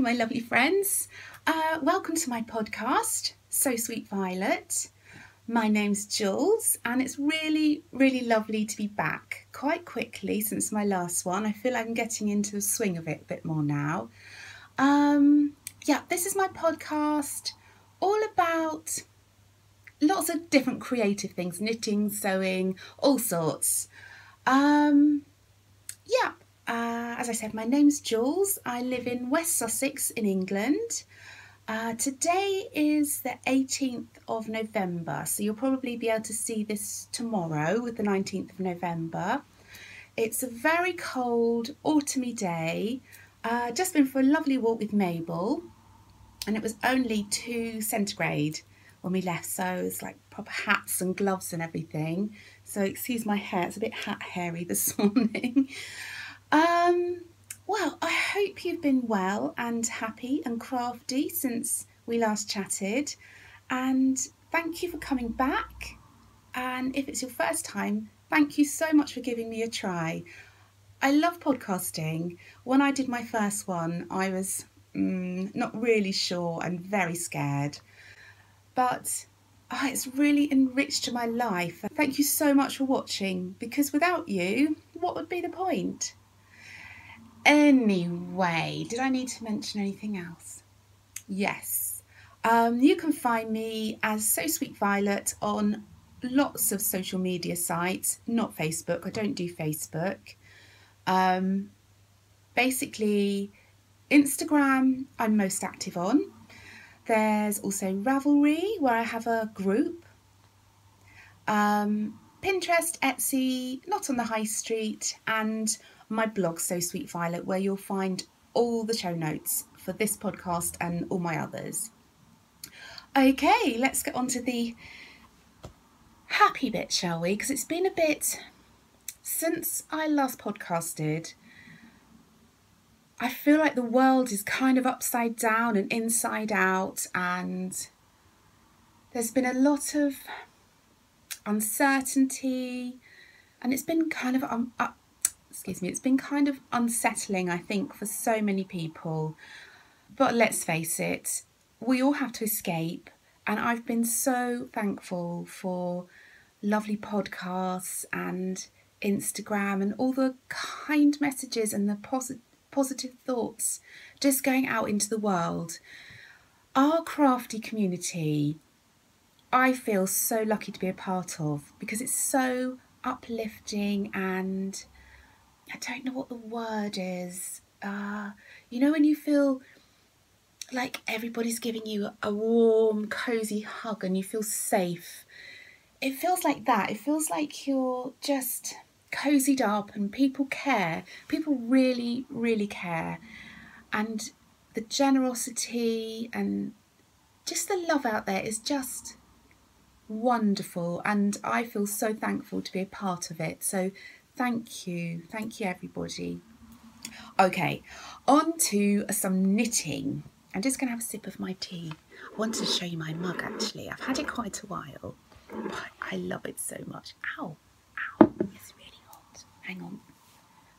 my lovely friends. Welcome to my podcast, So Sweet Violet. My name's Jooles, and it's really, really lovely to be back quite quickly since my last one. I feel like I'm getting into the swing of it a bit more now. This is my podcast all about lots of different creative things, knitting, sewing, all sorts. As I said, my name's Jooles. I live in West Sussex in England. Today is the 18th of November, so you'll probably be able to see this tomorrow with the 19th of November. It's a very cold, autumny day. Just been for a lovely walk with Mabel, and it was only 2 centigrade when we left, so it's like proper hats and gloves and everything. So excuse my hair, it's a bit hairy this morning. Well, I hope you've been well and happy and crafty since we last chatted, and thank you for coming back. And if it's your first time, thank you so much for giving me a try. I love podcasting. When I did my first one, I was not really sure and very scared, but it's really enriched my life. Thank you so much for watching, because without you, what would be the point? Anyway, did I need to mention anything else? Yes, you can find me as So Sweet Violet on lots of social media sites, not Facebook. I don't do Facebook. Basically, Instagram I'm most active on. There's also Ravelry, where I have a group. Pinterest, Etsy, not on the high street, and my blog, So Sweet Violet, where you'll find all the show notes for this podcast and all my others. Okay, let's get on to the happy bit, shall we? Because it's been a bit since I last podcasted. I feel like the world is kind of upside down and inside out, and there's been a lot of uncertainty, and it's been kind of it's been kind of unsettling, I think, for so many people. But let's face it, we all have to escape, and I've been so thankful for lovely podcasts and Instagram and all the kind messages and the positive thoughts just going out into the world. Our crafty community, I feel so lucky to be a part of, because it's so uplifting, and I don't know what the word is. You know, when you feel like everybody's giving you a warm, cozy hug and you feel safe. It feels like that. It feels like you're just cozied up and people care. People really, really care. And the generosity and just the love out there is just wonderful. And I feel so thankful to be a part of it. So thank you everybody. Okay, on to some knitting. I'm just going to have a sip of my tea. I wanted to show you my mug actually. I've had it quite a while, but I love it so much. Ow, it's really hot. Hang on,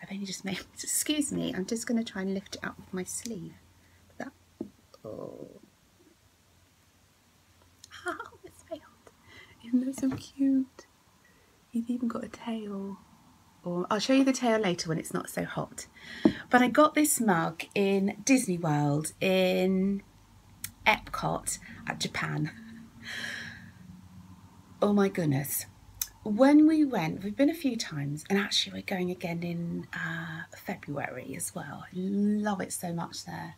I've only just made, excuse me, I'm just going to try and lift it up with my sleeve. It's very hot. Isn't that so cute? He's even got a tail. I'll show you the tail later when it's not so hot. But I got this mug in Disney World in Epcot at Japan. Oh my goodness. When we went, we've been a few times, and actually we're going again in February as well. I love it so much there.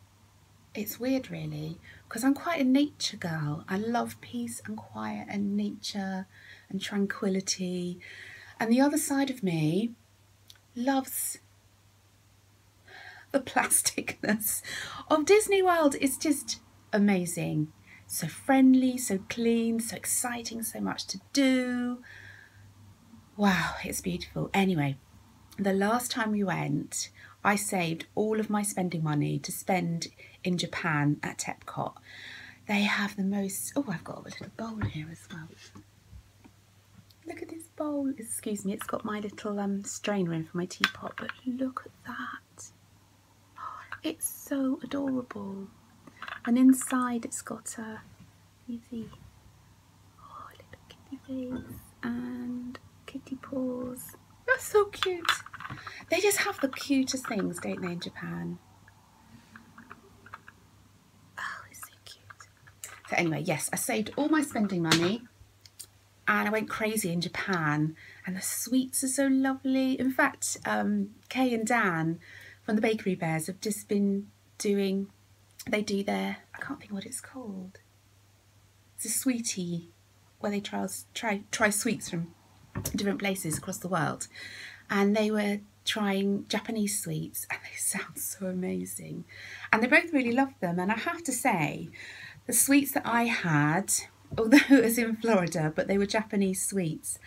It's weird really, because I'm quite a nature girl. I love peace and quiet and nature and tranquility. And the other side of me loves the plasticness of Disney World. It's just amazing. So friendly, so clean, so exciting, so much to do. Wow, it's beautiful. Anyway, the last time we went, I saved all of my spending money to spend in Japan at Epcot. They have the most... Oh, I've got a little bowl here as well. Look at this bowl. Excuse me, it's got my little strainer in for my teapot, but look at that. it's so adorable. And inside it's got a, you see, oh, little kitty face and kitty paws. That's so cute. They just have the cutest things, don't they, in Japan? Oh, it's so cute. So anyway, yes, I saved all my spending money and I went crazy in Japan, and the sweets are so lovely. In fact, Kay and Dan from the Bakery Bears have just been doing, they do their, I can't think what it's called. It's a sweetie where they try sweets from different places across the world. And they were trying Japanese sweets and they sound so amazing. And they both really loved them. And I have to say, the sweets that I had, although it was in Florida, but they were Japanese sweets,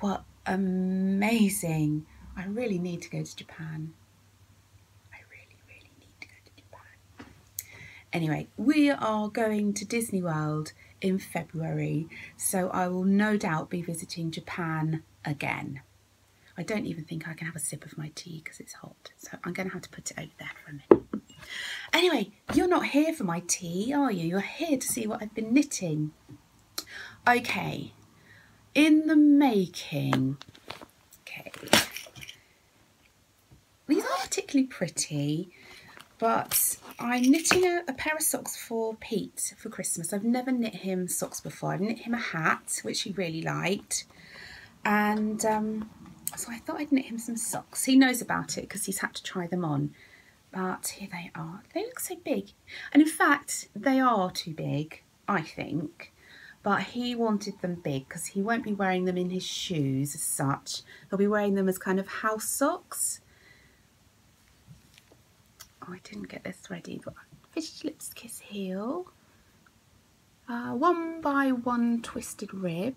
were amazing. I really need to go to Japan. Anyway, we are going to Disney World in February, so I will no doubt be visiting Japan again. I don't even think I can have a sip of my tea because it's hot, so I'm going to have to put it over there for a minute. Anyway, you're not here for my tea, are you? You're here to see what I've been knitting. Okay, in the making. Okay, these aren't particularly pretty, but I'm knitting a pair of socks for Pete for Christmas. I've never knit him socks before. I've knit him a hat, which he really liked. And so I thought I'd knit him some socks. He knows about it because he's had to try them on. But here they are. They look so big. And in fact, they are too big, I think. But he wanted them big because he won't be wearing them in his shoes as such. He'll be wearing them as kind of house socks. I didn't get this ready, but Fish Lips Kiss Heel, 1 by 1 twisted rib,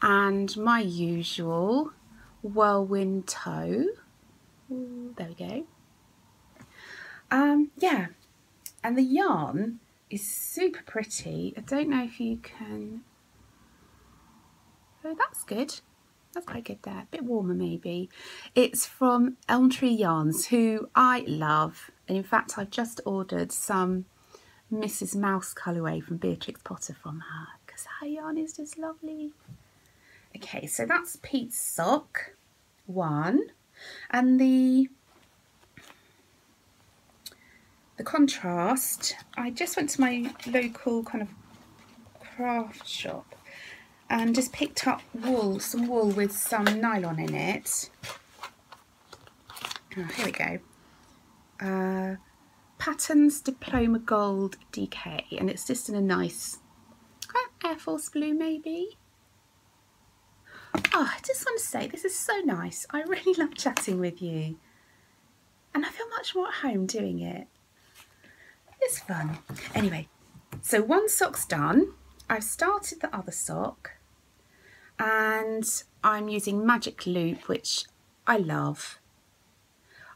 and my usual whirlwind toe. Ooh, there we go. Yeah, and the yarn is super pretty. I don't know if you can, oh, that's good. That's quite good there, a bit warmer maybe. It's from Elm Tree Yarns, who I love. And in fact, I've just ordered some Mrs. Mouse colourway from Beatrix Potter from her, because her yarn is just lovely. Okay, so that's Pete's sock, 1. And the contrast, I just went to my local kind of craft shop and just picked up wool, some wool with some nylon in it. Oh, here we go. Patterns Diploma Gold DK, and it's just in a nice Air Force blue maybe. Oh, I just want to say this is so nice. I really love chatting with you. And I feel much more at home doing it. It's fun. Anyway, so one sock's done. I've started the other sock. And I'm using Magic Loop, which I love.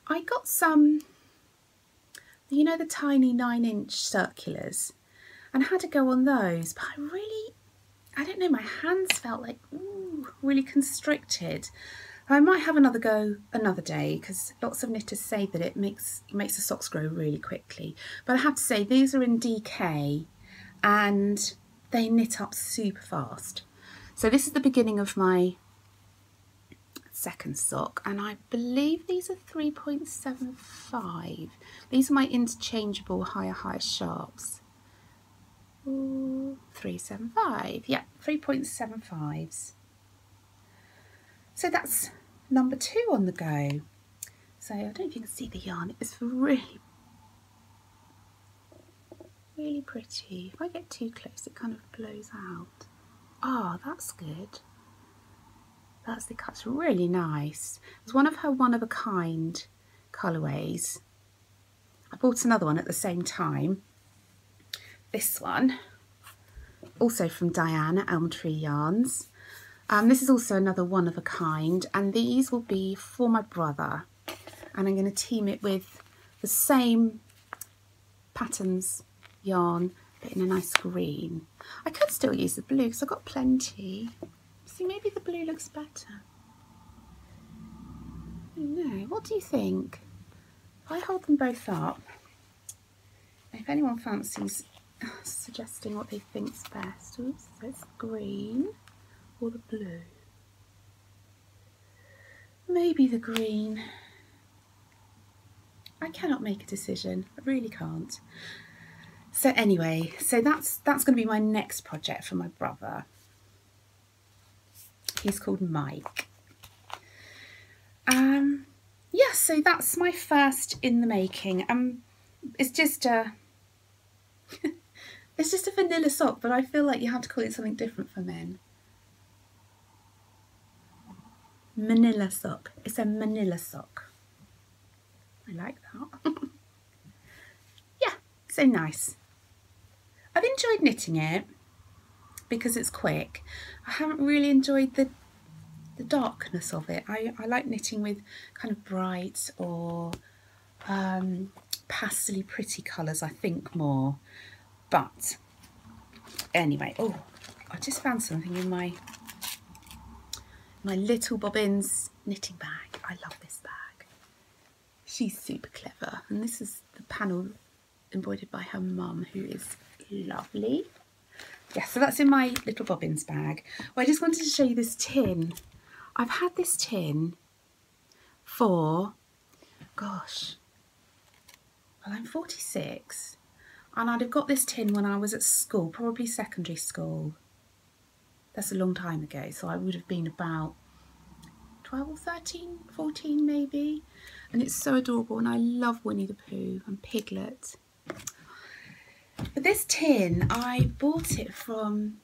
I got some, you know, the tiny 9-inch circulars, and I had to go on those, but I don't know, my hands felt like, ooh, really constricted. I might have another go another day, because lots of knitters say that it makes the socks grow really quickly. But I have to say, these are in DK, and they knit up super fast. So this is the beginning of my second sock, and I believe these are 3.75. These are my interchangeable higher sharps. Ooh, 375, yeah, 3.75s. So that's number 2 on the go. So I don't know if you can see the yarn, it's really pretty. If I get too close, it kind of blows out. Ah, oh, that's good. That's the cut's really nice. It's one of her one-of-a-kind colourways. I bought another one at the same time. This one, also from Diane at Elm Tree Yarns. This is also another one-of-a-kind, and these will be for my brother. And I'm going to team it with the same patterns yarn, but in a nice green. I could still use the blue because I've got plenty. See, maybe the blue looks better. I don't know. What do you think? I hold them both up. If anyone fancies suggesting what they think's best. Oops, so it's green or the blue. Maybe the green. I cannot make a decision. I really can't. So anyway, so that's going to be my next project for my brother. He's called Mike. Yeah, so that's my first in the making. It's just a it's just a vanilla sock, but I feel like you have to call it something different for men. Manila sock. It's a manila sock. I like that. Yeah, so nice. I've enjoyed knitting it because it's quick. I haven't really enjoyed the darkness of it. I like knitting with kind of bright or pastely pretty colours, I think, more. But anyway, oh, I just found something in my little bobbins knitting bag. I love this bag. She's super clever, and this is the panel embroidered by her mum, who is lovely. Yeah, so that's in my little bobbins bag. Well, I just wanted to show you this tin. I've had this tin for, gosh, well, I'm 46, and I'd have got this tin when I was at school, probably secondary school. That's a long time ago, so I would have been about 12 or 13, 14 maybe. And it's so adorable, and I love Winnie the Pooh and Piglet. But this tin, I bought it from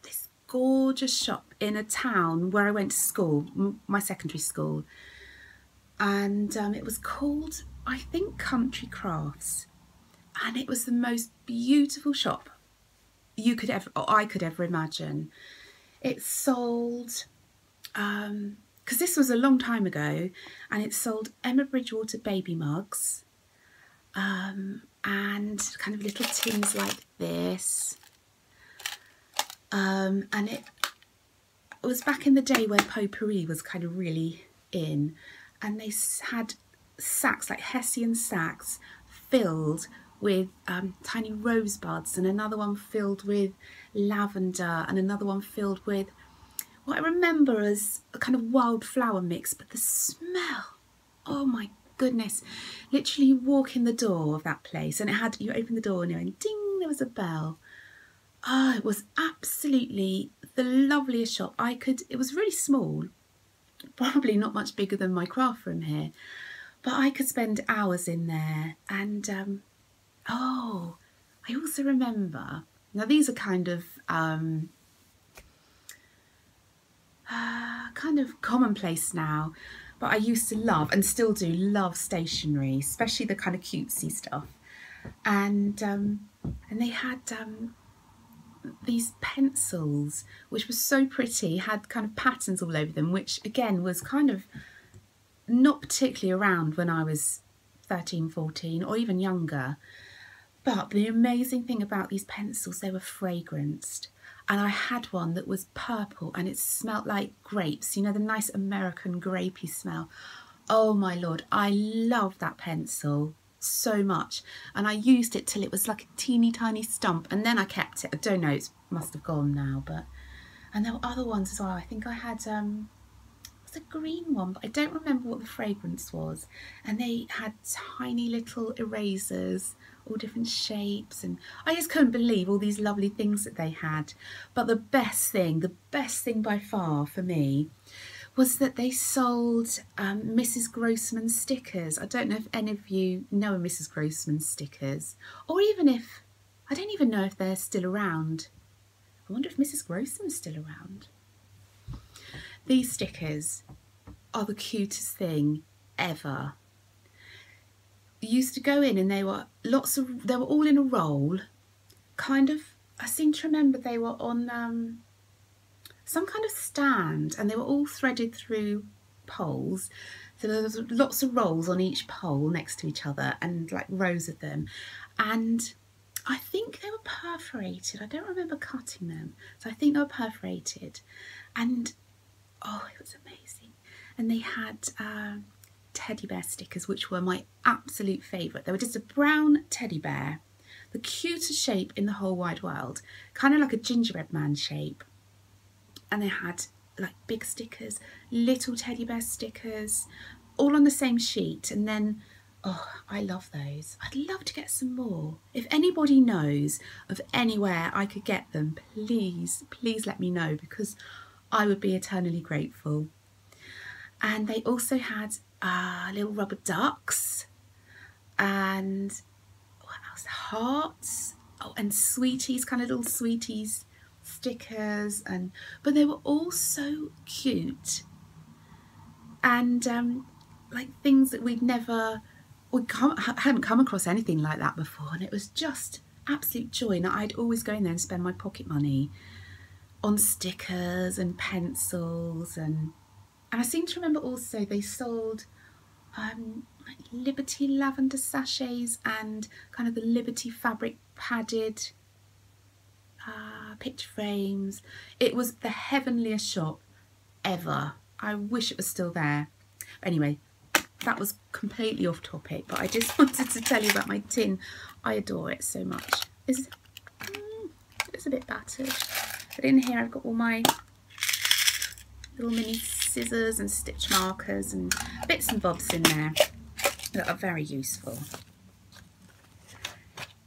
this gorgeous shop in a town where I went to school, my secondary school. And it was called, I think, Country Crafts. And it was the most beautiful shop you could ever, or I could ever imagine. It sold, because this was a long time ago, and it sold Emma Bridgewater baby mugs, and kind of little tins like this. And it was back in the day where potpourri was kind of really in, and they had sacks, like Hessian sacks, filled with tiny rosebuds, and another one filled with lavender, and another one filled with what I remember as a kind of wildflower mix. But the smell, oh my goodness, literally you walk in the door of that place and it had, you open the door and you went ding, there was a bell. Oh, it was absolutely the loveliest shop. It was really small, probably not much bigger than my craft room here, but I could spend hours in there. And oh, I also remember, now these are kind of commonplace now, but I used to love, and still do love, stationery, especially the kind of cutesy stuff. And they had these pencils, which was so pretty, had kind of patterns all over them, which again was kind of not particularly around when I was 13, 14, or even younger. But the amazing thing about these pencils, they were fragranced. And I had one that was purple and it smelled like grapes, you know, the nice American grapey smell. Oh my Lord, I loved that pencil so much. And I used it till it was like a teeny tiny stump, and then I kept it. I don't know, it must have gone now, but, and there were other ones as well. I think I had, it was a green one, but I don't remember what the fragrance was. And they had tiny little erasers, all different shapes, and I just couldn't believe all these lovely things that they had. But the best thing by far for me was that they sold Mrs. Grossman stickers. I don't know if any of you know Mrs. Grossman stickers, or even if, I don't even know if they're still around. I wonder if Mrs. Grossman's still around. These stickers are the cutest thing ever. You used to go in and they were all in a roll, kind of, I seem to remember they were on some kind of stand, and they were all threaded through poles. So there was lots of rolls on each pole next to each other, and like rows of them. And I think they were perforated. I don't remember cutting them, so I think they were perforated. And oh, it was amazing. And they had teddy bear stickers, which were my absolute favourite. They were just a brown teddy bear, the cutest shape in the whole wide world, kind of like a gingerbread man shape. And they had like big stickers, little teddy bear stickers, all on the same sheet. And then, oh, I love those. I'd love to get some more. If anybody knows of anywhere I could get them, please, please let me know, because I would be eternally grateful. And they also had little rubber ducks and what else? Hearts. Oh, and sweeties, kind of little sweeties stickers, but they were all so cute, and like things that hadn't come across anything like that before, and it was just absolute joy. And I'd always go in there and spend my pocket money on stickers and pencils, and I seem to remember also they sold like Liberty lavender sachets and kind of the Liberty fabric padded picture frames. It was the heavenliest shop ever. I wish it was still there. But anyway, that was completely off topic, but I just wanted to tell you about my tin. I adore it so much. It's a bit battered, but in here I've got all my little mini scissors and stitch markers and bits and bobs in there that are very useful.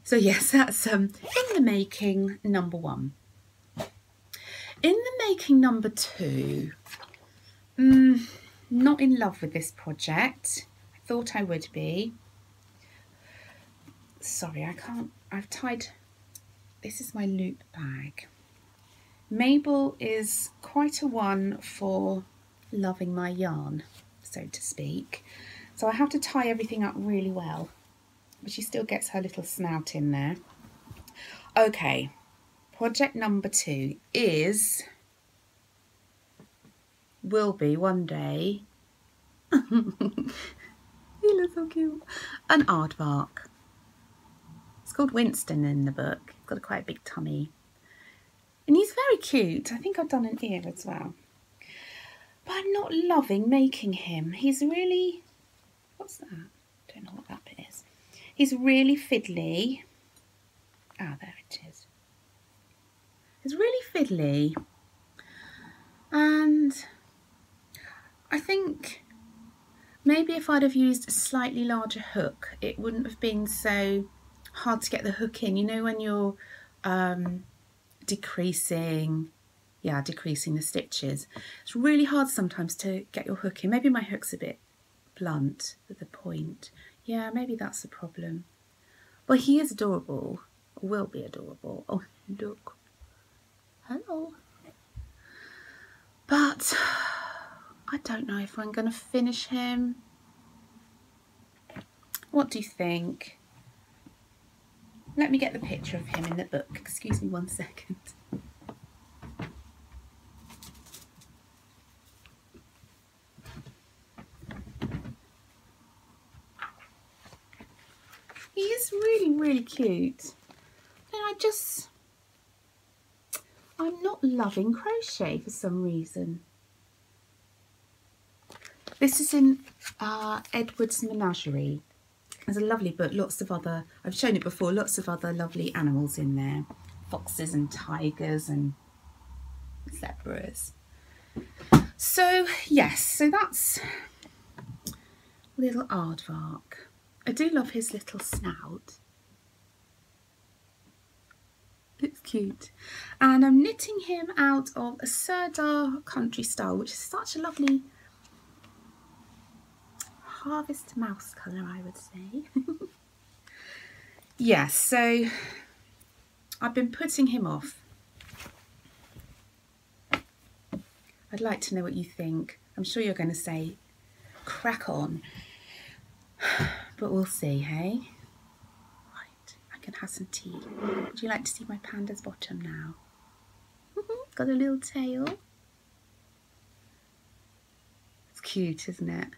So yes, that's in the making number 1. In the making number 2, not in love with this project. I thought I would be. Sorry, I can't, I've tied, this is my loop bag. Mabel is quite a one for loving my yarn, so to speak. So I have to tie everything up really well, but she still gets her little snout in there. Okay, project number 2 will be one day, he looks so cute, an aardvark. It's called Winston in the book. He's got quite a big tummy. And he's very cute. I think I've done an ear as well. But I'm not loving making him. He's really, what's that? Don't know what that bit is. He's really fiddly. Ah, there it is. He's really fiddly. And I think maybe if I'd have used a slightly larger hook, it wouldn't have been so hard to get the hook in. You know, when you're decreasing the stitches, it's really hard sometimes to get your hook in. Maybe my hook's a bit blunt with the point. Yeah, maybe that's the problem. Well, he is adorable, or will be adorable. Oh, look. Hello. But I don't know if I'm going to finish him. What do you think? Let me get the picture of him in the book. Excuse me 1 second. He is really, really cute. And I'm not loving crochet for some reason. This is in Edward's Menagerie. There's a lovely book, lots of other, I've shown it before, lots of other lovely animals in there. Foxes and tigers and zebras. So yes, so that's little aardvark. I do love his little snout. It's cute. And I'm knitting him out of a Serdar Country Style, which is such a lovely harvest mouse colour, I would say. Yes, so I've been putting him off. I'd like to know what you think. I'm sure you're going to say, crack on. But we'll see, hey? Right, I can have some tea. Would you like to see my panda's bottom now? Got a little tail. It's cute, isn't it?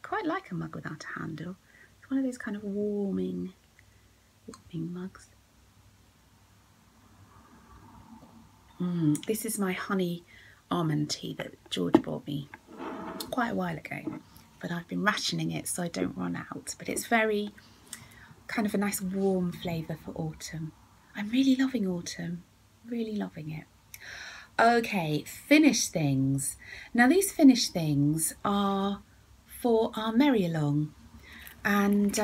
Quite like a mug without a handle. It's one of those kind of warming mugs. This is my honey almond tea that George bought me quite a while ago. but I've been rationing it so I don't run out. But it's very kind of a nice warm flavour for autumn. I'm really loving autumn, really loving it. Okay, finished things. Now these finished things are for our merry along, and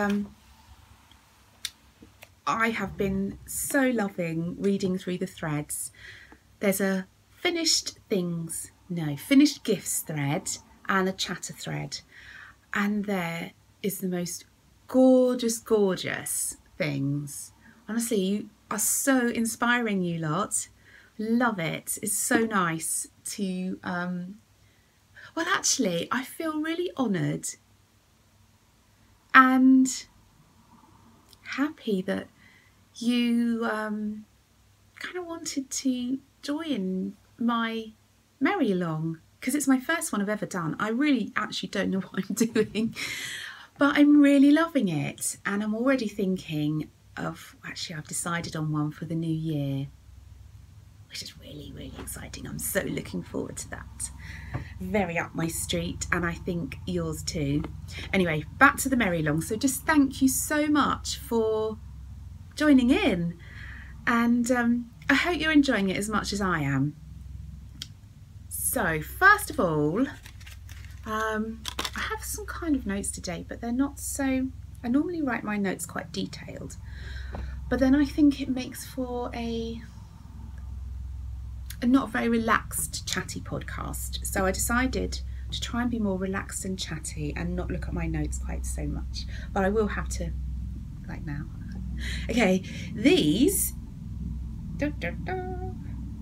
I have been so loving reading through the threads. There's a finished gifts thread and a chatter thread, and there is the most gorgeous things. Honestly, you are so inspiring, you lot. Love it. It's so nice to well, actually I feel really honoured and happy that you kind of wanted to join my merry along, because it's my first one I've ever done. I really actually don't know what I'm doing, but I'm really loving it, and I'm already thinking of, actually I've decided on one for the new year, which is really exciting. I'm so looking forward to that. Very up my street, and I think yours too. Anyway, back to the merry along. So just thank you so much for joining in, and I hope you're enjoying it as much as I am. So first of all, I have some kind of notes today, but they're not so, I normally write my notes quite detailed, but then I think it makes for a not very relaxed, chatty podcast. So I decided to try and be more relaxed and chatty and not look at my notes quite so much, but I will have to, like now. Okay, these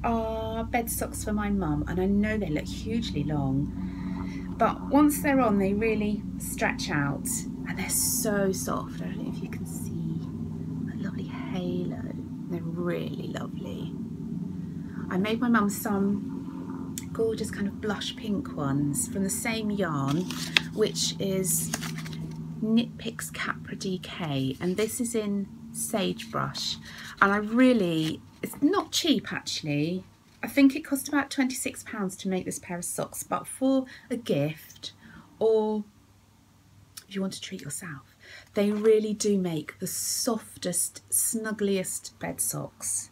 are bed socks for my mum, and I know they look hugely long, but once they're on they really stretch out and they're so soft. I don't know if you can see that lovely halo. They're really lovely. I made my mum some gorgeous kind of blush pink ones from the same yarn, which is Knit Picks Capra DK, and this is in Sagebrush, and I really, it's not cheap actually. I think it cost about £26 to make this pair of socks, but for a gift, or if you want to treat yourself, they really do make the softest, snuggliest bed socks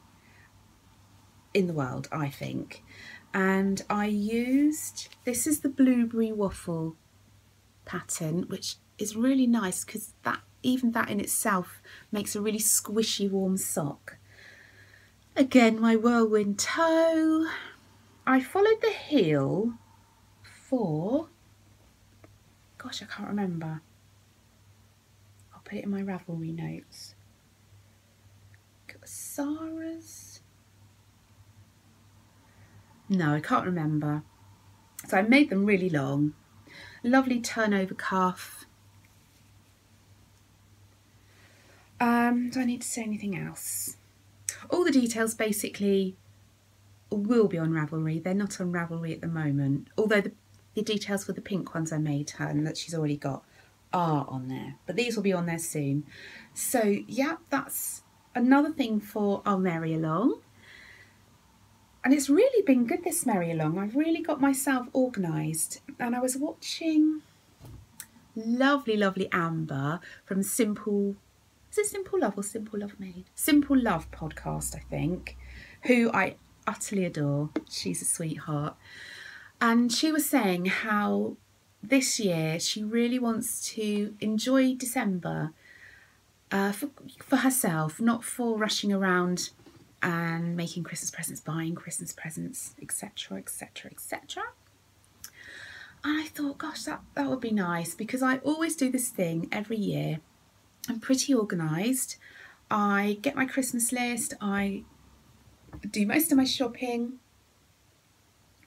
in the world, I think. And I used, this is the blueberry waffle pattern, which is really nice because that, even that in itself makes a really squishy warm sock. Again, my whirlwind toe. I followed the heel for, gosh, I can't remember. I'll put it in my Ravelry notes. Sarah's? No, I can't remember. So I made them really long. Lovely turnover cuff. Do I need to say anything else? All the details basically will be on Ravelry. They're not on Ravelry at the moment, although the details for the pink ones I made her and that she's already got are on there, but these will be on there soon. So yeah, that's another thing for our merry along. And it's really been good, this merry along. I've really got myself organised, and I was watching lovely Amber from Simple, is it Simple Love or Simple Love Made? Simple Love podcast, I think, who I utterly adore. She's a sweetheart. And she was saying how this year she really wants to enjoy December for herself, not for rushing around and making Christmas presents, buying Christmas presents, etc, etc, etc. And I thought, gosh, that would be nice, because I always do this thing every year. I'm pretty organised. I get my Christmas list, I do most of my shopping,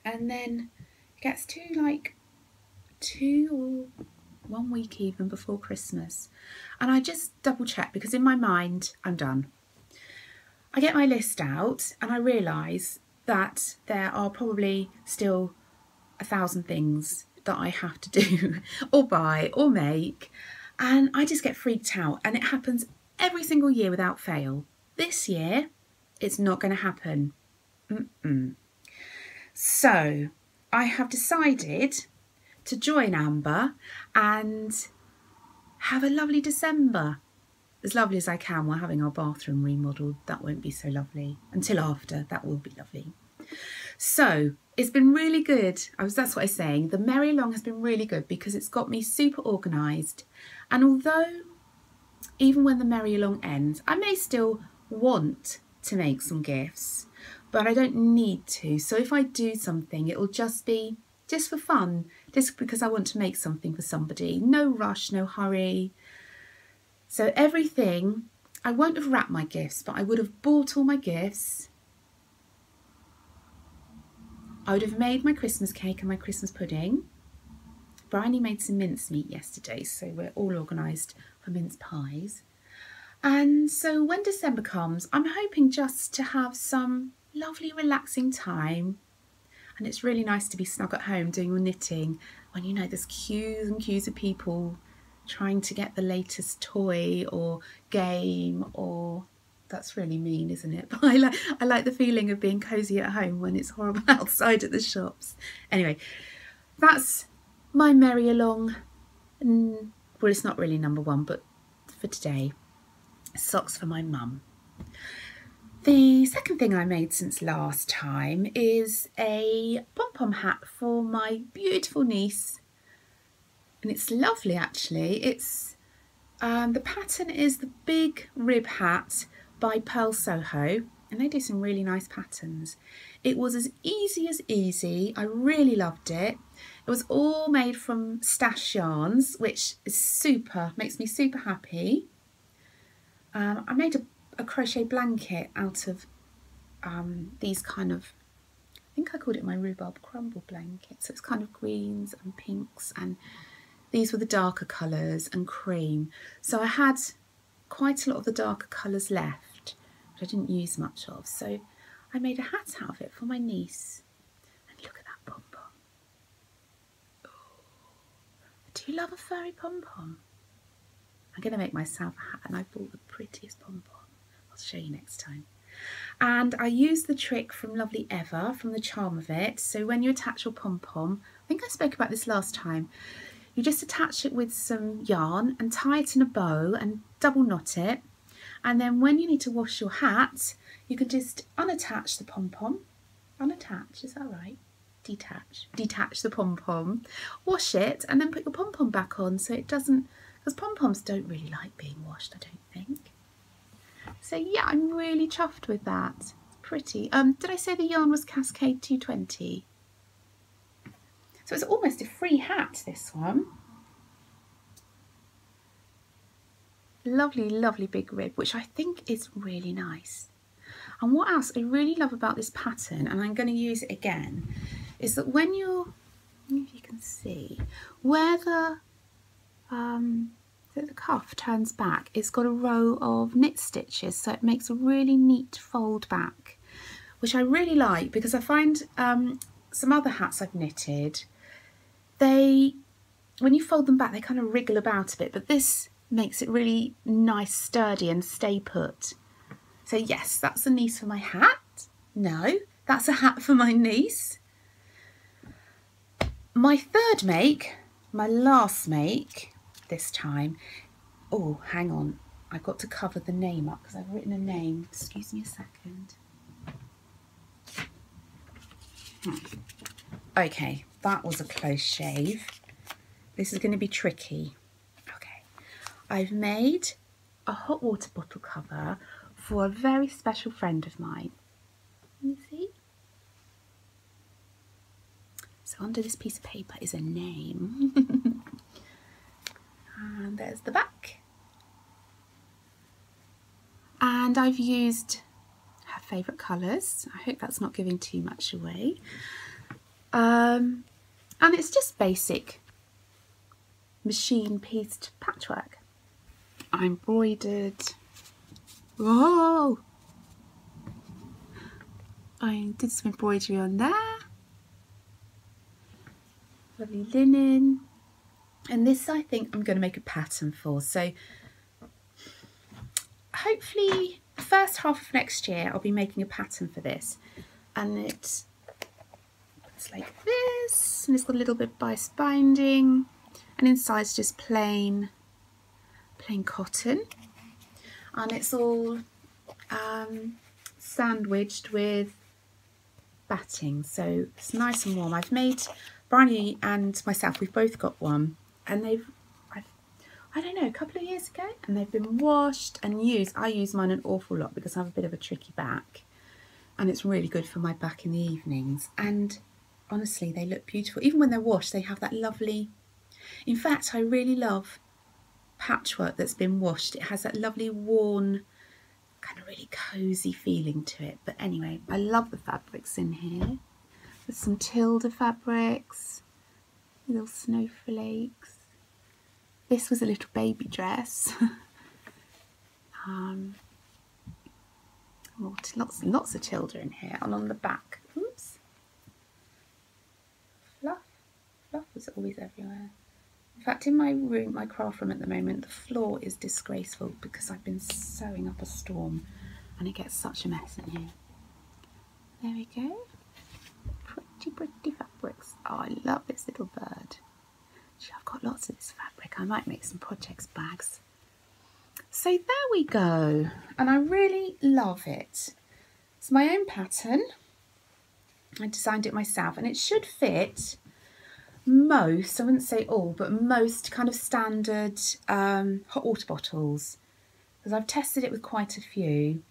and then it gets to like 2 or 1 week even before Christmas, and I just double check, because in my mind I'm done. I get my list out and I realise that there are probably still 1,000 things that I have to do or buy or make, and I just get freaked out, and it happens every single year without fail. This year it's not going to happen. So I have decided to join Amber and have a lovely December. As lovely as I can while having our bathroom remodelled. That won't be so lovely until after. That will be lovely. So it's been really good. That's what I was saying. The Merry Along has been really good because it's got me super organised. And although even when the Merry Along ends, I may still want to make some gifts, but I don't need to. So if I do something, it'll just be just for fun, just because I want to make something for somebody. No rush, no hurry. So everything, I won't have wrapped my gifts, but I would have bought all my gifts. I would have made my Christmas cake and my Christmas pudding. Bryony made some mincemeat yesterday, so we're all organised for mince pies. And so when December comes, I'm hoping just to have some lovely relaxing time. And it's really nice to be snug at home doing your knitting when you know there's queues and queues of people trying to get the latest toy or game, or that's really mean, isn't it? But I like the feeling of being cosy at home when it's horrible outside at the shops. Anyway, that's my Merry Along. Well, it's not really number one, but for today, socks for my mum. The second thing I made since last time is a pom-pom hat for my beautiful niece. And it's lovely, actually. It's the pattern is the Big Rib Hat by Pearl Soho, and they do some really nice patterns. It was as easy as easy. I really loved it. It was all made from stash yarns, which is super, makes me super happy. I made a crochet blanket out of these kind of, I think I called it my rhubarb crumble blanket. So it's kind of greens and pinks, and these were the darker colours and cream. So I had quite a lot of the darker colours left, which I didn't use much of. So I made a hat out of it for my niece. And look at that pom-pom. Oh, do you love a furry pom-pom? I'm going to make myself a hat, and I bought the prettiest pom-pom. I'll show you next time. And I used the trick from Lovely Eva, from the Charm of It. So when you attach your pom-pom, I think I spoke about this last time, you just attach it with some yarn and tie it in a bow and double knot it. And then when you need to wash your hat, you can just unattach the pom-pom. Unattach, is that right? Detach the pom-pom, wash it, and then put your pom-pom back on so it doesn't, because pom-poms don't really like being washed, I don't think. So yeah, I'm really chuffed with that. It's pretty. Did I say the yarn was Cascade 220? So it's almost a free hat, this one. Lovely, lovely big rib, which I think is really nice. And what else I really love about this pattern, and I'm going to use it again, is that when you're, if you can see, where the cuff turns back, it's got a row of knit stitches, so it makes a really neat fold back, which I really like, because I find some other hats I've knitted, when you fold them back, they kind of wriggle about a bit, but this makes it really nice, sturdy, and stay put. So yes, that's a niece for my hat. No, that's a hat for my niece. My third make, my last make this time. Oh, hang on. I've got to cover the name up because I've written a name. Excuse me a second. Okay, that was a close shave. This is going to be tricky. Okay, I've made a hot water bottle cover for a very special friend of mine. Can you see? So under this piece of paper is a name. And there's the back. And I've used her favourite colours. I hope that's not giving too much away. And it's just basic machine pieced patchwork. I embroidered. Whoa! I did some embroidery on there. Lovely linen. And this I think I'm going to make a pattern for. So hopefully the first half of next year I'll be making a pattern for this. And it's looks like this, and it's got a little bit of bias binding, and inside's just plain cotton, and it's all sandwiched with batting, so it's nice and warm. I've made Bryony and myself, we've both got one, and I don't know, a couple of years ago, and they've been washed and used. I use mine an awful lot because I have a bit of a tricky back, and it's really good for my back in the evenings. And honestly, they look beautiful. Even when they're washed, they have that lovely, in fact, I really love patchwork that's been washed. It has that lovely worn, kind of really cozy feeling to it. But anyway, I love the fabrics in here. There's some Tilda fabrics, little snowflakes. This was a little baby dress. Lots of Tilda in here, and on the back, oops, fluff is always everywhere. In fact, in my room, my craft room at the moment, the floor is disgraceful because I've been sewing up a storm, and it gets such a mess in here. There we go. Pretty fabrics. Oh, I love this little bird. I've got lots of this fabric. I might make some projects bags. So there we go, and I really love it. It's my own pattern. I designed it myself, and it should fit most, I wouldn't say all, but most kind of standard hot water bottles, because I've tested it with quite a few.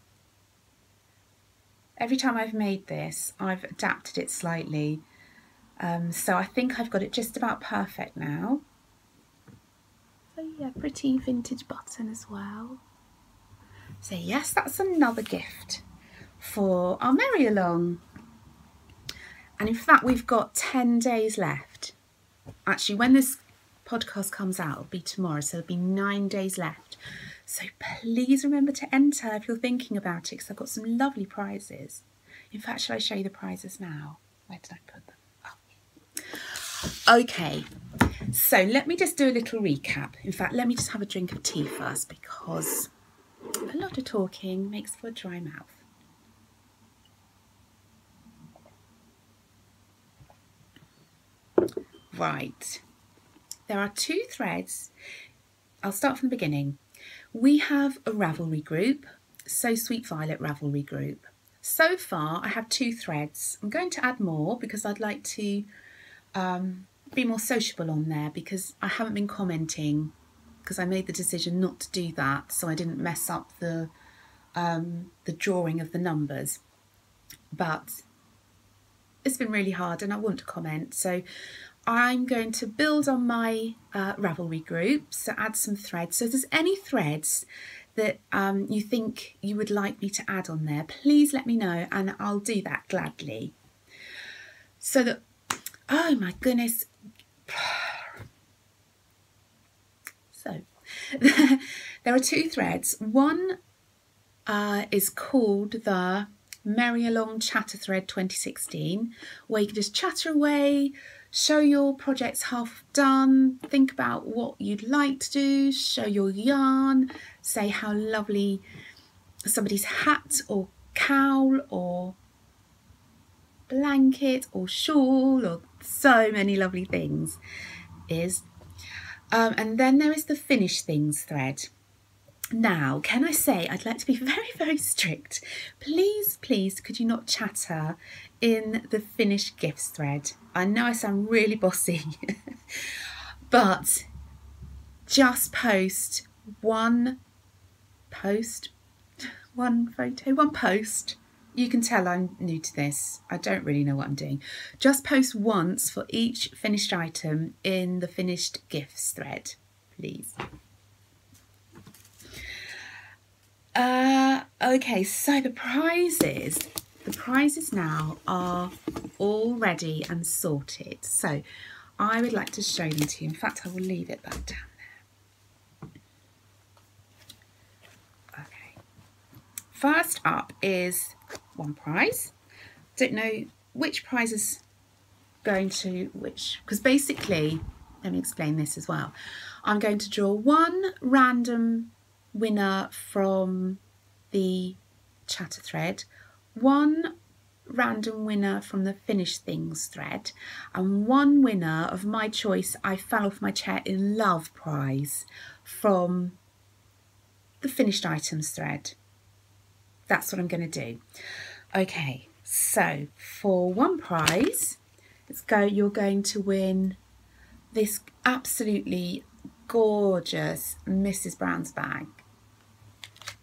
Every time I've made this, I've adapted it slightly. So I think I've got it just about perfect now. So yeah, pretty vintage button as well. So yes, that's another gift for our merry along. And in fact, we've got 10 days left. Actually, when this podcast comes out, it'll be tomorrow, so there'll be 9 days left. So please remember to enter if you're thinking about it, because I've got some lovely prizes. In fact, shall I show you the prizes now? Where did I put them? Oh. Okay, so let me just do a little recap. In fact, let me just have a drink of tea first, because a lot of talking makes for a dry mouth. Right, there are 2 threads. I'll start from the beginning. We have a Ravelry group, So Sweet Violet Ravelry group. So far, I have 2 threads. I'm going to add more because I'd like to be more sociable on there, because I haven't been commenting, because I made the decision not to do that, so I didn't mess up the drawing of the numbers. But it's been really hard, and I want to comment, so I'm going to build on my Ravelry group, so add some threads. So if there's any threads that you think you would like me to add on there, please let me know, and I'll do that gladly. So that, oh my goodness. So there are 2 threads. One is called the Merry Along Chatter Thread 2016, where you can just chatter away, show your projects half done, think about what you'd like to do, show your yarn, say how lovely somebody's hat or cowl or blanket or shawl or so many lovely things is. And then there is the Finish Things thread. Now, can I say, I'd like to be very, very strict. Please, please, could you not chatter in the Finished Gifts thread? I know I sound really bossy, but just post one post. You can tell I'm new to this. I don't really know what I'm doing. Just post once for each finished item in the Finished Gifts thread, please. Okay, so the prizes now are all ready and sorted. So I would like to show them to you. In fact, I will leave it back down there. Okay. First up is one prize. Don't know which prize is going to which, because basically, let me explain this as well. I'm going to draw one random winner from the chatter thread, one random winner from the Finished Things thread and one winner of my choice I fell off my chair in love prize from the Finished Items thread. That's what I'm going to do. Okay, so for one prize, you're going to win this absolutely gorgeous Mrs. Brown's bag.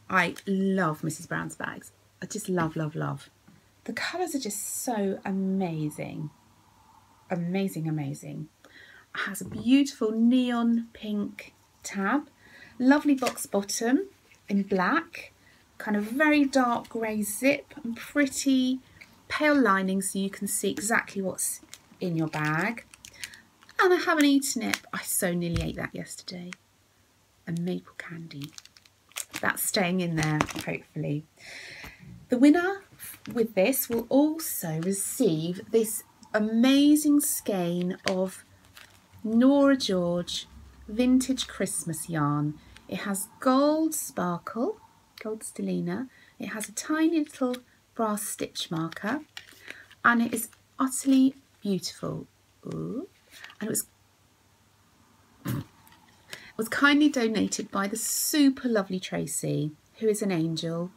I love Mrs. Brown's bags. I just love, love, love. The colours are just so amazing. Amazing, amazing. It has a beautiful neon pink tab, lovely box bottom in black, kind of very dark grey zip and pretty pale lining so you can see exactly what's in your bag. And I haven't eaten it. I so nearly ate that yesterday. A maple candy. That's staying in there, hopefully. The winner with this will also receive this amazing skein of Nora George vintage Christmas yarn. It has gold sparkle, gold stellina. It has a tiny little brass stitch marker and it is utterly beautiful. Ooh. And it was kindly donated by the super lovely Tracy, who is an angel.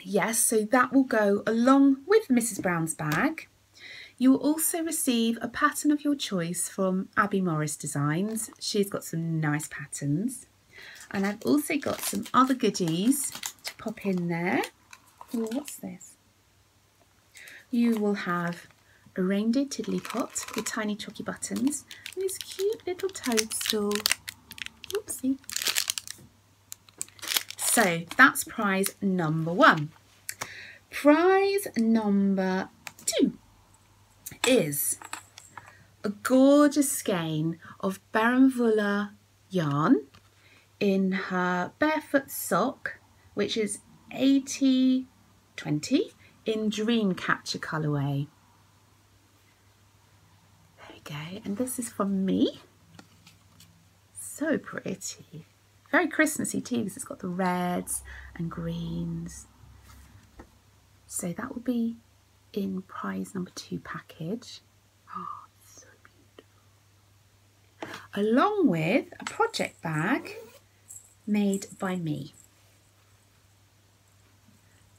Yes, so that will go along with Mrs. Brown's bag. You will also receive a pattern of your choice from Abby Morris Designs. She's got some nice patterns. And I've also got some other goodies to pop in there. Oh, what's this? You will have a reindeer tiddly pot with tiny chalky buttons and this cute little toadstool. Oopsie. So that's prize number one. Prize number two is a gorgeous skein of Baronvula yarn in her barefoot sock, which is 80/20 in Dreamcatcher colourway. There we go, and this is from me. So pretty. Very Christmassy too, because it's got the reds and greens. So that will be in prize number two package. Oh, so beautiful. Along with a project bag made by me.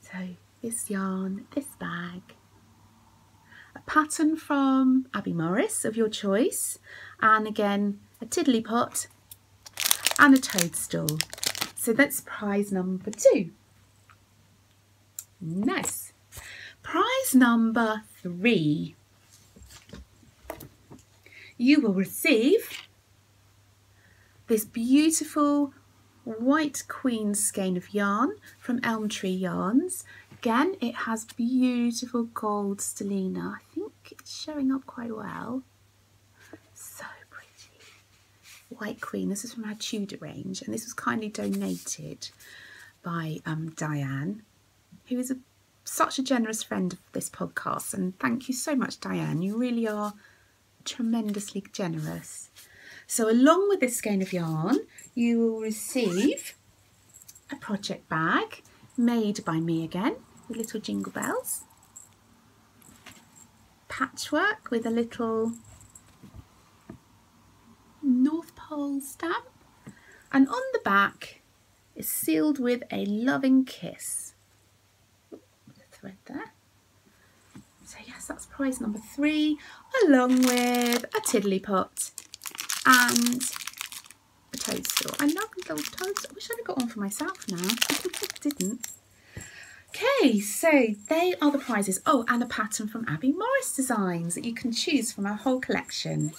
So this yarn, this bag, a pattern from Abby Morris of your choice, and again a tiddly pot and a toadstool. So that's prize number two. Nice. Prize number three. You will receive this beautiful White Queen skein of yarn from Elm Tree Yarns. Again, it has beautiful gold stellina. I think it's showing up quite well. So pretty. White Queen, this is from her Tudor range, and this was kindly donated by Diane, who is such a generous friend of this podcast, and thank you so much, Diane. You really are tremendously generous. So along with this skein of yarn, you will receive a project bag made by me again with little jingle bells, patchwork with a little North Pole stamp, and on the back is sealed with a loving kiss. The thread there. So yes, that's prize number three, along with a tiddly pot and a toadstool. I love the little toadstool. I wish I'd have got one for myself now. Didn't. Okay, so they are the prizes. Oh, and a pattern from Abby Morris Designs that you can choose from our whole collection.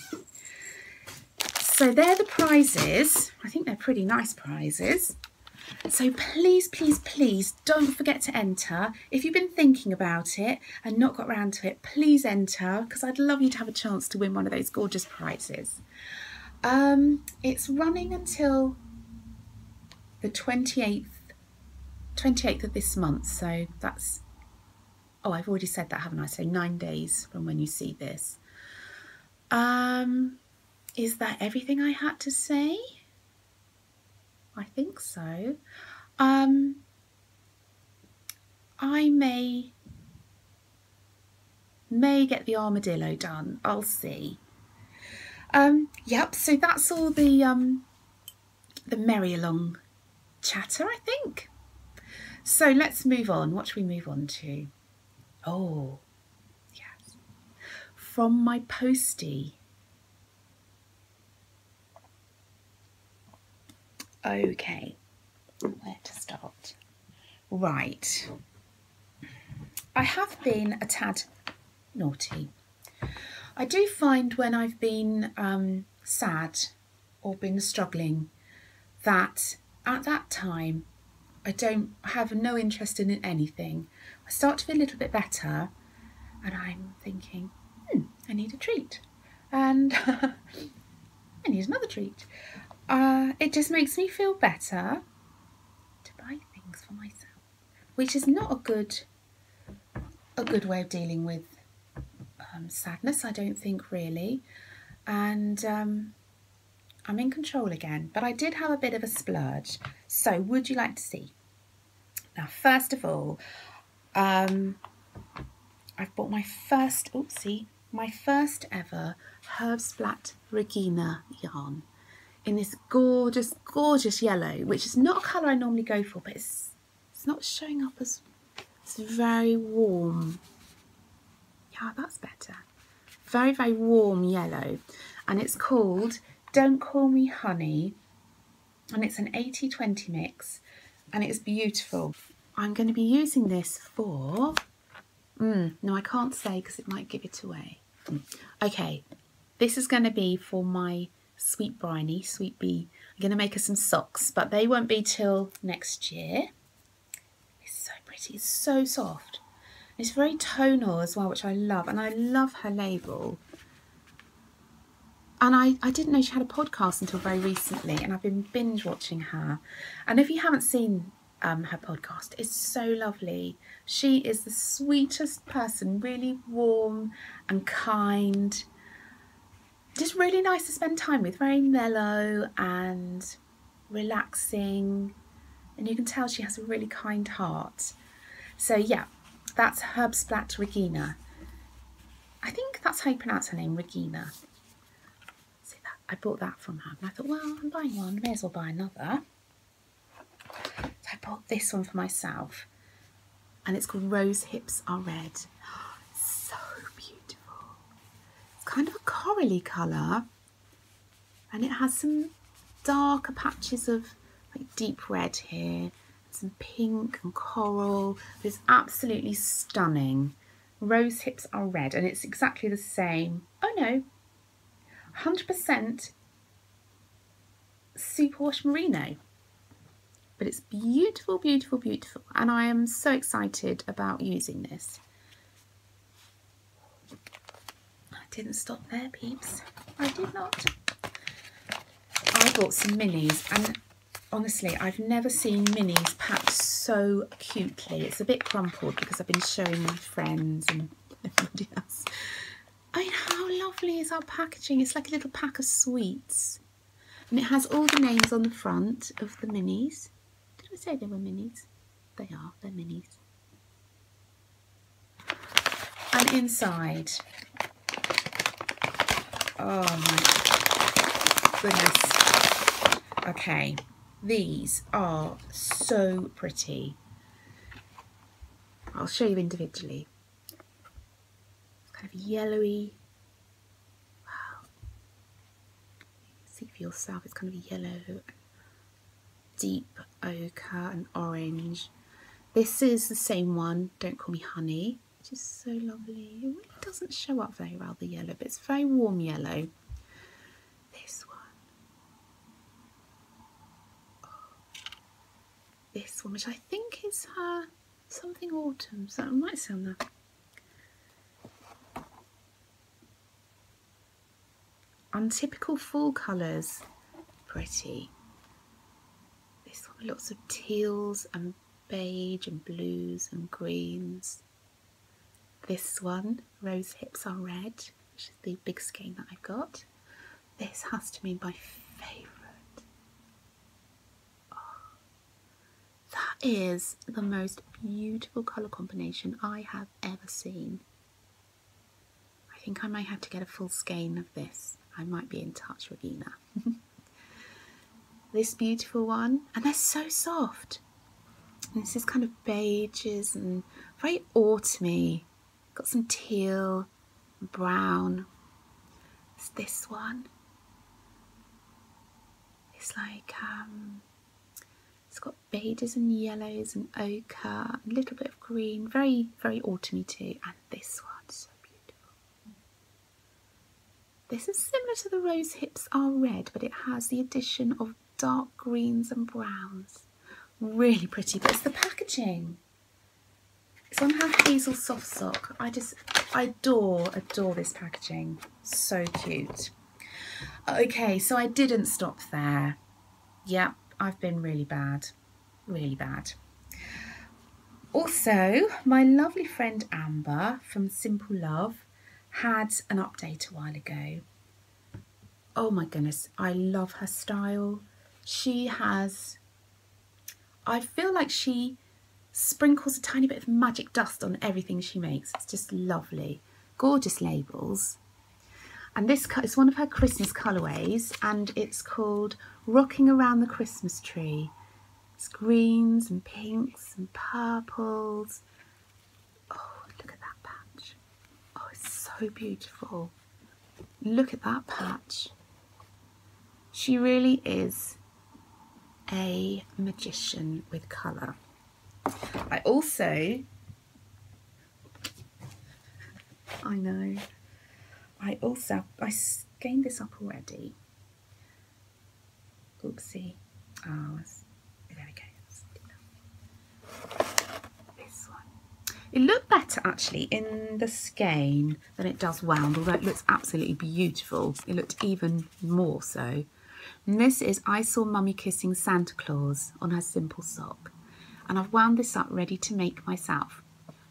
So they're the prizes. I think they're pretty nice prizes. So please, please, please don't forget to enter. If you've been thinking about it and not got round to it, please enter, because I'd love you to have a chance to win one of those gorgeous prizes. It's running until the 28th of this month, so that's, oh, I've already said that, haven't I? So 9 days from when you see this. Is that everything I had to say? I think so. I may get the armadillo done. I'll see. Yep, so that's all the merry along chatter, I think. So let's move on. What should we move on to? Oh, yes. From my postie. Okay, where to start? Right. I have been a tad naughty. I do find when I've been sad or been struggling that at that time I don't have no interest in anything. I start to feel a little bit better and I'm thinking, I need a treat. And I need another treat. It just makes me feel better to buy things for myself, which is not a good way of dealing with sadness, I don't think, really. And I'm in control again, but I did have a bit of a splurge. So would you like to see? Now, first of all, I've bought my first ever Herbsplat Regina yarn in this gorgeous, gorgeous yellow, which is not a colour I normally go for, but it's not showing up as, it's very warm. Yeah, that's better. Very, very warm yellow. And it's called Don't Call Me Honey. And it's an 80-20 mix. And it's beautiful. I'm going to be using this for... no, I can't say because it might give it away. Okay, this is going to be for my sweet briny, sweet bee. I'm going to make her some socks, but they won't be till next year. It's so pretty. It's so soft. It's very tonal as well, which I love, and I love her label. And I didn't know she had a podcast until very recently, and I've been binge watching her. And if you haven't seen her podcast, it's so lovely. She is the sweetest person, really warm and kind. Just really nice to spend time with, very mellow and relaxing. And you can tell she has a really kind heart. So yeah. That's Herbsplat Regina. I think that's how you pronounce her name, Regina. See that? I bought that from her. And I thought, well, I'm buying one, may as well buy another. So I bought this one for myself. And it's called Rose Hips Are Red. So beautiful. It's kind of a corally colour. And it has some darker patches of like deep red here. Some pink and coral. It's absolutely stunning. Rose Hips Are Red, and it's exactly the same. Oh no, 100% superwash merino. But it's beautiful, beautiful, beautiful, and I am so excited about using this. I didn't stop there, peeps. I did not. I bought some minis, and honestly, I've never seen minis packed so cutely. It's a bit crumpled because I've been showing my friends and everybody else. I mean, how lovely is our packaging? It's like a little pack of sweets. And it has all the names on the front of the minis. Did I say they were minis? They are, they're minis. And inside, oh my goodness. Okay. These are so pretty. I'll show you individually. It's kind of yellowy. Wow. See for yourself, it's kind of yellow, deep ochre and orange. This is the same one, Don't Call Me Honey, which is so lovely. It really doesn't show up very well, the yellow, but it's very warm yellow. This one. This one, which I think is something autumn, so it might sound that. Untypical fall colours, pretty. This one, lots of teals and beige and blues and greens. This one, Rose Hips Are Red, which is the big skein that I've got. This has to be my favourite. That is the most beautiful colour combination I have ever seen. I think I may have to get a full skein of this. I might be in touch with Ina. This beautiful one, and they're so soft. And this is kind of beiges and very autumny. Got some teal, brown. It's this one. It's like it's got beiges and yellows and ochre, a little bit of green, very, very autumny too. And this one's so beautiful. This is similar to the Rose Hips Are Red, but it has the addition of dark greens and browns. Really pretty, but it's the packaging. It's on her Hazel Soft Sock. I adore this packaging. So cute. Okay, so I didn't stop there. Yep, I've been really bad. Really bad. Also, my lovely friend Amber from Simple Love had an update a while ago. Oh my goodness, I love her style. She has... I feel like she sprinkles a tiny bit of magic dust on everything she makes. It's just lovely. Gorgeous labels. And this is one of her Christmas colourways, and it's called Rocking Around the Christmas Tree. It's greens and pinks and purples. Oh, look at that patch. Oh, it's so beautiful. Look at that patch. She really is a magician with colour. I also, I gained this up already. Oopsie. Oh, there we go. This one. It looked better actually in the skein than it does wound, although it looks absolutely beautiful. It looked even more so. And this is I Saw Mummy Kissing Santa Claus on her Simple Sock. And I've wound this up ready to make myself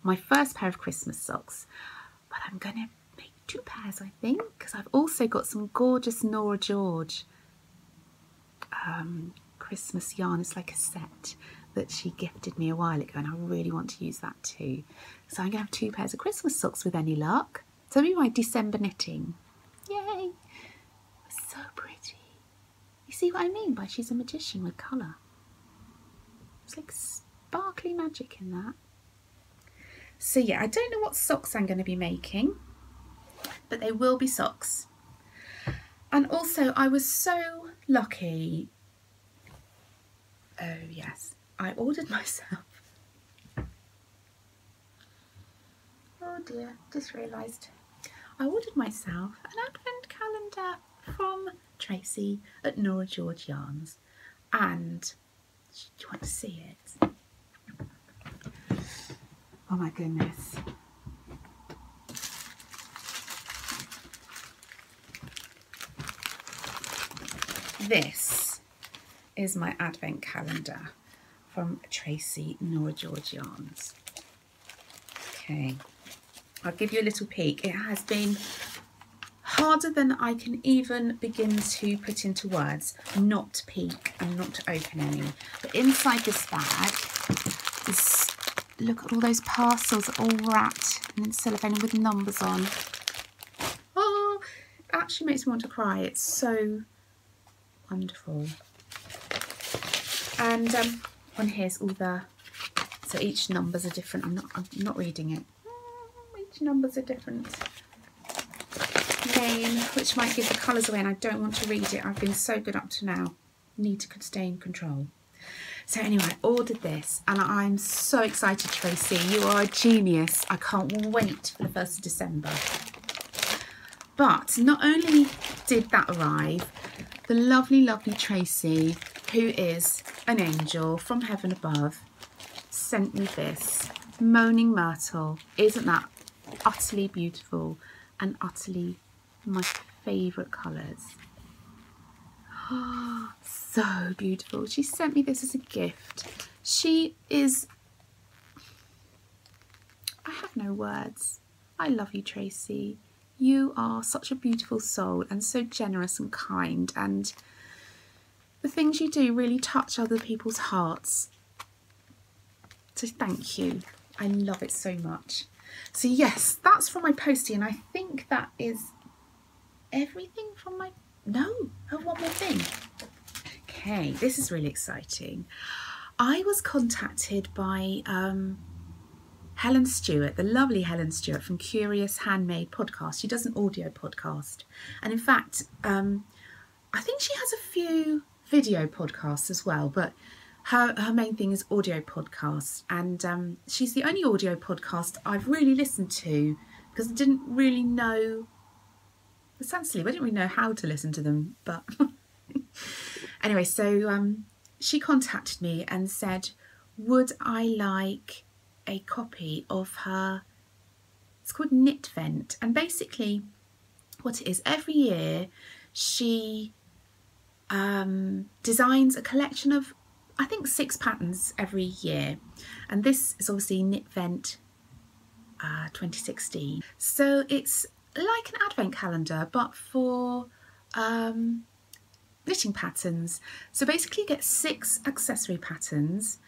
my first pair of Christmas socks. But I'm going to make 2 pairs, I think, because I've also got some gorgeous Nora George Christmas yarn. It's like a set that she gifted me a while ago, and I really want to use that too. So I'm going to have 2 pairs of Christmas socks with any luck. So it'll be my December knitting. Yay! So pretty. You see what I mean by she's a magician with colour? It's like sparkly magic in that. So yeah, I don't know what socks I'm going to be making, but they will be socks. And also I was so lucky. Oh yes, I ordered myself. Oh dear, just realised. I ordered myself an advent calendar from Tracy at Nora George Yarns, and do you want to see it? Oh my goodness. This is my advent calendar from Tracy Nora George Yarns. Okay, I'll give you a little peek. It has been harder than I can even begin to put into words, not to peek and not to open any. But inside this bag is, look at all those parcels all wrapped and in cellophane with numbers on. Oh, it actually makes me want to cry. It's so wonderful. And on here's all the, so each numbers are different. I'm not reading it. Each numbers are different. Name, which might give the colours away, and I don't want to read it. I've been so good up to now. Need to stay in control. So anyway, I ordered this and I'm so excited, Tracy. You are a genius. I can't wait for the 1st of December. But not only did that arrive, the lovely, lovely Tracy, who is an angel from heaven above, sent me this Moaning Myrtle. Isn't that utterly beautiful and utterly my favourite colours? Oh, so beautiful. She sent me this as a gift. She is... I have no words. I love you, Tracy. You are such a beautiful soul and so generous and kind, and the things you do really touch other people's hearts. So thank you. I love it so much. So yes, that's from my postie, and I think that is everything from my... No, I have one more thing. Okay, this is really exciting. I was contacted by Helen Stewart, the lovely Helen Stewart from Curious Handmade Podcast. She does an audio podcast. And in fact, I think she has a few video podcasts as well, but her main thing is audio podcasts. And she's the only audio podcast I've really listened to, because I didn't really know... It sounds silly, I didn't really know how to listen to them, but... Anyway, so she contacted me and said, would I like a copy of her... It's called Knit Vent. And basically what it is, every year she designs a collection of, I think, 6 patterns every year. And this is obviously Knit Vent 2016. So it's like an advent calendar, but for knitting patterns. So basically you get 6 accessory patterns,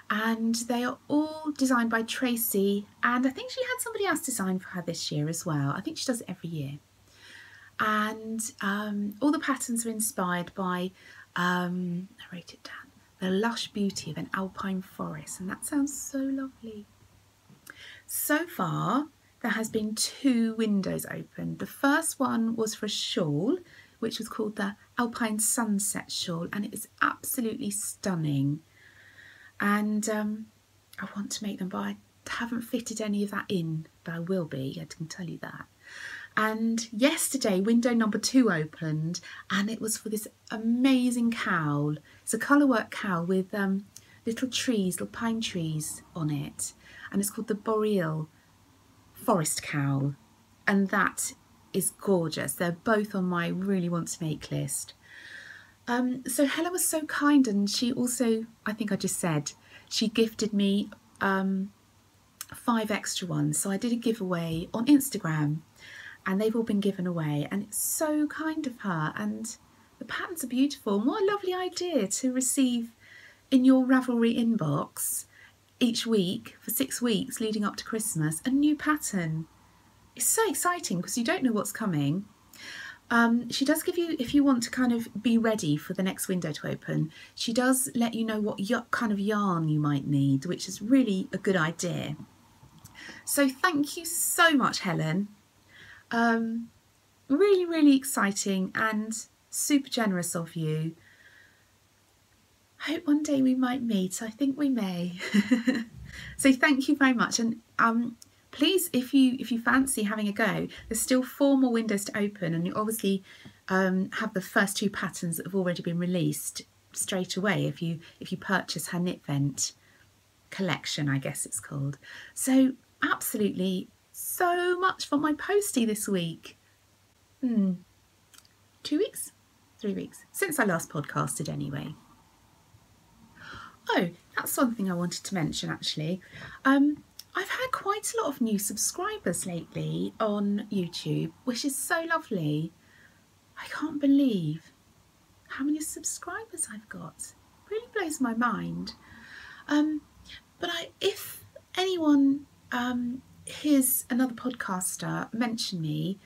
and they are all designed by Tracy, and I think she had somebody else design for her this year as well. I think she does it every year. And all the patterns are inspired by, I wrote it down, the lush beauty of an alpine forest, and that sounds so lovely. So far there has been 2 windows opened. The first one was for a shawl, which was called the Alpine Sunset Shawl, and it is absolutely stunning. And I want to make them, but I haven't fitted any of that in, but I will be, I can tell you that. And yesterday, window number 2 opened, and it was for this amazing cowl. It's a colourwork cowl with little trees, little pine trees on it, and it's called the Boreal Forest Cowl, and that is gorgeous. They're both on my really want to make list. So Helen was so kind, and she also, I think I just said, she gifted me 5 extra ones. So I did a giveaway on Instagram, and they've all been given away, and it's so kind of her, and the patterns are beautiful. And what a lovely idea to receive in your Ravelry inbox each week for 6 weeks leading up to Christmas a new pattern. It's so exciting because you don't know what's coming. She does give you, if you want to kind of be ready for the next window to open, she does let you know what kind of yarn you might need, which is really a good idea. So thank you so much, Helen. Really, really exciting and super generous of you. I hope one day we might meet. I think we may. So thank you very much. And please, if you fancy having a go, there's still 4 more windows to open, and you obviously have the first 2 patterns that have already been released straight away if you purchase her Knit Vent collection, I guess it's called. So absolutely so much for my postie this week. 2 weeks? 3 weeks? Since I last podcasted anyway. Oh, that's one thing I wanted to mention actually. I've had quite a lot of new subscribers lately on YouTube, which is so lovely. I can't believe how many subscribers I've got. It really blows my mind. But if anyone hears another podcaster mention me,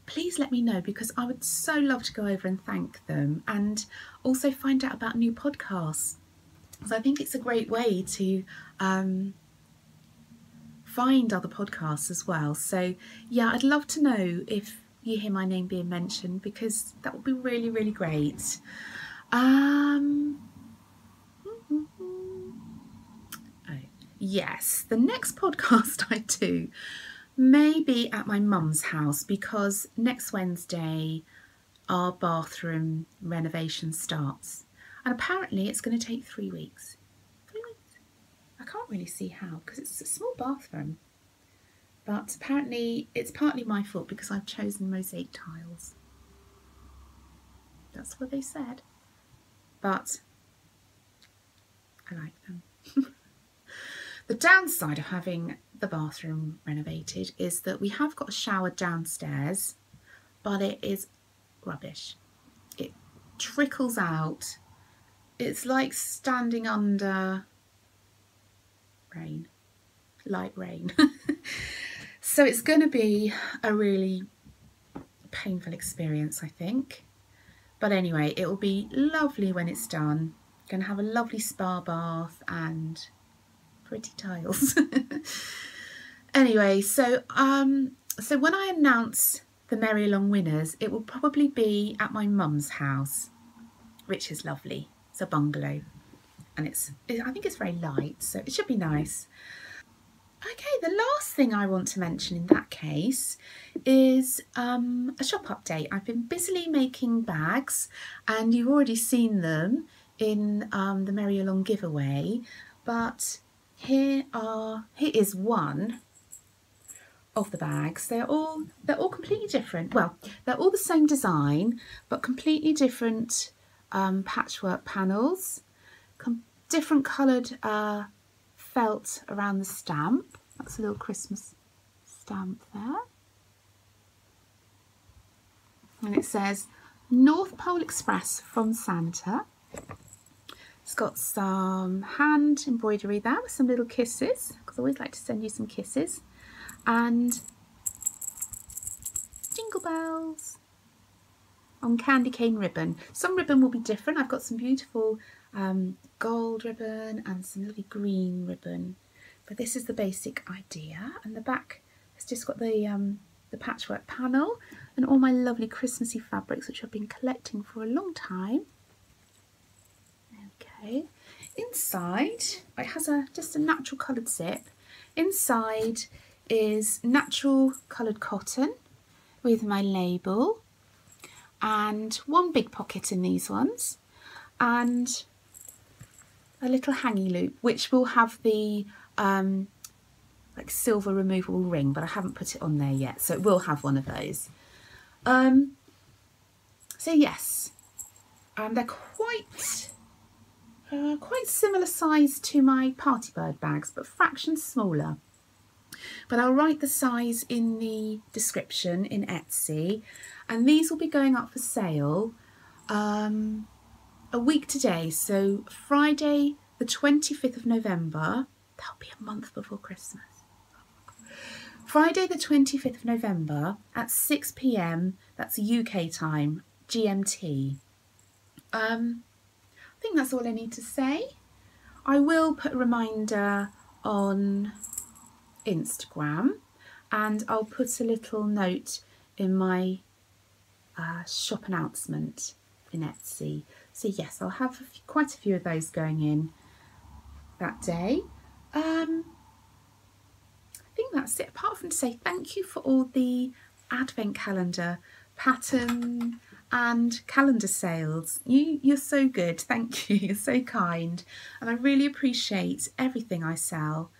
please let me know, because I would so love to go over and thank them, and also find out about new podcasts. So I think it's a great way to find other podcasts as well. So yeah, I'd love to know if you hear my name being mentioned, because that would be really, really great. Oh, yes, the next podcast I do may be at my mum's house, because next Wednesday our bathroom renovation starts, and apparently it's going to take 3 weeks. 3 weeks? I can't really see how, because it's a small bathroom. But apparently it's partly my fault because I've chosen mosaic tiles. That's what they said. But I like them. The downside of having the bathroom renovated is that we have got a shower downstairs, but it is rubbish. It trickles out. It's like standing under rain, light rain. So it's going to be a really painful experience, I think. But anyway, it will be lovely when it's done. Going to have a lovely spa bath and pretty tiles. Anyway, so when I announce the Merry Along winners, it will probably be at my mum's house, which is lovely. It's a bungalow, and I think it's very light, so it should be nice. Okay, the last thing I want to mention in that case is a shop update. I've been busily making bags, and you've already seen them in the Merry Along giveaway, but here is one of the bags. They're all completely different. Well, they're all the same design, but completely different patchwork panels, different coloured felt around the stamp. That's a little Christmas stamp there. And it says North Pole Express from Santa. It's got some hand embroidery there with some little kisses, because I always like to send you some kisses. And jingle bells on candy cane ribbon. Some ribbon will be different. I've got some beautiful gold ribbon and some lovely green ribbon, but this is the basic idea. And the back has just got the patchwork panel and all my lovely Christmassy fabrics, which I've been collecting for a long time. Okay, inside it has just a natural coloured zip. Inside is natural coloured cotton with my label, and one big pocket in these ones, and a little hangy loop, which will have the like silver removable ring, but I haven't put it on there yet, so it will have one of those. So yes, they're quite similar size to my party bird bags, but fractions smaller. But I'll write the size in the description in Etsy, and these will be going up for sale a week today, so Friday the 25th of November. That'll be a month before Christmas. Friday the 25th of November at 6 PM, that's UK time, GMT. I think that's all I need to say. I will put a reminder on Instagram, and I'll put a little note in my shop announcement in Etsy. So yes, I'll have quite a few of those going in that day. I think that's it, apart from to say thank you for all the advent calendar pattern and calendar sales. You're so good, thank you, you're so kind, and I really appreciate everything I sell.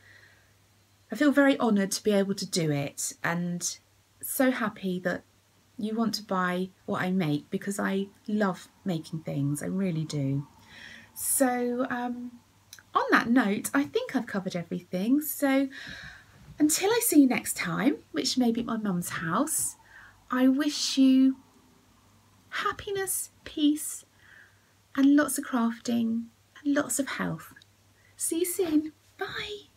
I feel very honoured to be able to do it, and so happy that you want to buy what I make, because I love making things, I really do. So on that note, I think I've covered everything, so until I see you next time, which may be at my mum's house, I wish you happiness, peace, and lots of crafting and lots of health. See you soon. Bye.